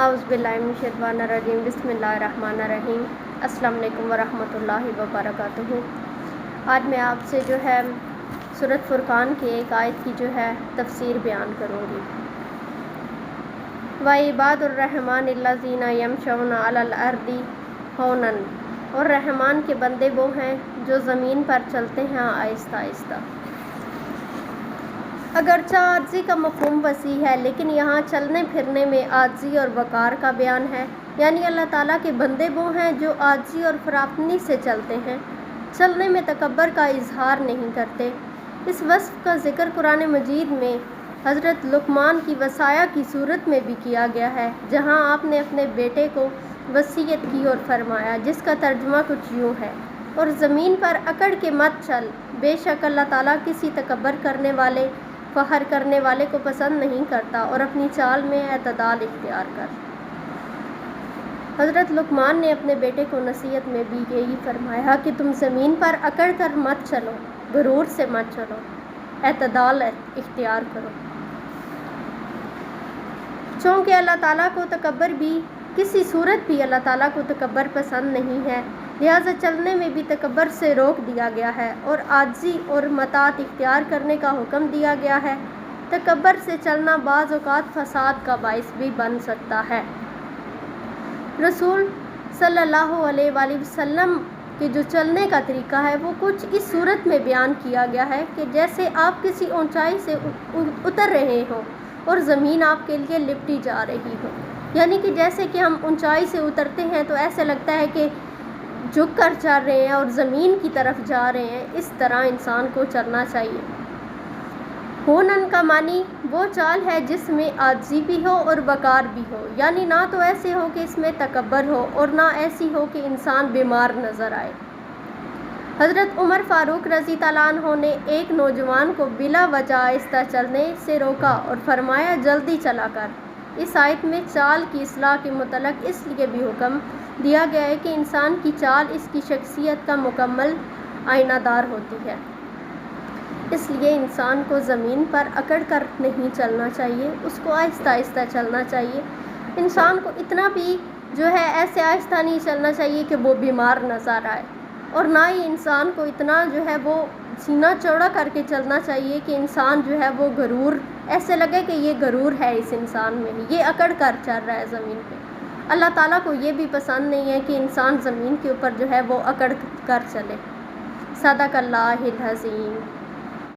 اعوذ باللہ من الشیطان الرجیم بسم اللہ الرحمن الرحیم۔ السلام علیکم ورحمۃ اللہ وبرکاتہ۔ آج میں آپ سے سورۃ فرقان کی ایک آیت کی تفسیر بیان کروں گی۔ وَعِبَادُ الرَّحْمَٰنِ الَّذِينَ يَمْشُونَ عَلَى الْأَرْضِ هَوْنًا، اور رحمان کے بندے وہ ہیں جو زمین پر چلتے ہیں آہستہ آہستہ۔ اگرچہ عاجزی کا مفہوم وسیع ہے، لیکن یہاں چلنے پھرنے میں عاجزی اور وقار کا بیان ہے، یعنی اللہ تعالیٰ کے بندے وہ ہیں جو عاجزی اور فراپنی سے چلتے ہیں، چلنے میں تکبر کا اظہار نہیں کرتے۔ اس وصف کا ذکر قرآن مجید میں حضرت لقمان کی وصیہ کی صورت میں بھی کیا گیا ہے، جہاں آپ نے اپنے بیٹے کو وصیت کی اور فرمایا، جس کا ترجمہ کچھ یوں ہے: اور زمین پر اکڑ کے مت چل، بے شک اللہ تعالیٰ کسی تکبر کرنے والے، فخر کرنے والے کو پسند نہیں کرتا، اور اپنی چال میں اعتدال اختیار کر۔ حضرت لقمان نے اپنے بیٹے کو نصیحت میں بھی یہی فرمایا کہ تم زمین پر اکڑ کر مت چلو، غرور سے مت چلو، اعتدال اختیار کرو۔ چونکہ اللہ تعالیٰ کو تکبر بھی کسی صورت بھی اللہ تعالیٰ کو تکبر پسند نہیں ہے، لہٰذا چلنے میں بھی تکبر سے روک دیا گیا ہے اور عاجزی اور مطاعت اختیار کرنے کا حکم دیا گیا ہے۔ تکبر سے چلنا بعض اوقات فساد کا باعث بھی بن سکتا ہے۔ رسول صلی اللہ علیہ وآلہ وسلم کے جو چلنے کا طریقہ ہے وہ کچھ اس صورت میں بیان کیا گیا ہے کہ جیسے آپ کسی اونچائی سے اتر رہے ہوں اور زمین آپ کے لیے لپٹی جا رہی ہو، یعنی کہ جیسے کہ ہم اونچائی سے اترتے ہیں تو ایسے لگتا ہے کہ جھک کر چل رہے ہیں اور زمین کی طرف جا رہے ہیں، اس طرح انسان کو چلنا چاہیے۔ ہونن کا معنی وہ چال ہے جس میں عاجزی بھی ہو اور وقار بھی ہو، یعنی نہ تو ایسے ہو کہ اس میں تکبر ہو اور نہ ایسی ہو کہ انسان بیمار نظر آئے۔ حضرت عمر فاروق رضی اللہ عنہ نے ایک نوجوان کو بلا وجہ آہستہ چلنے سے روکا اور فرمایا جلدی چلا کر۔ اس آیت میں چال کی اصلاح کے متعلق اس لیے بھی حکم دیا گیا ہے کہ انسان کی چال اس کی شخصیت کا مکمل آئینہ دار ہوتی ہے، اس لیے انسان کو زمین پر اکڑ کر نہیں چلنا چاہیے، اس کو آہستہ آہستہ چلنا چاہیے۔ انسان کو اتنا بھی ایسے آہستہ نہیں چلنا چاہیے کہ وہ بیمار نظر آئے، اور نہ ہی انسان کو اتنا وہ سینہ چوڑا کر کے چلنا چاہیے کہ انسان وہ غرور، ایسے لگے کہ یہ غرور ہے اس انسان میں، یہ اکڑ کر چل رہا ہے زمین پہ۔ اللہ تعالیٰ کو یہ بھی پسند نہیں ہے کہ انسان زمین کے اوپر وہ اکڑ کر چلے۔ صدق اللہ العظیم۔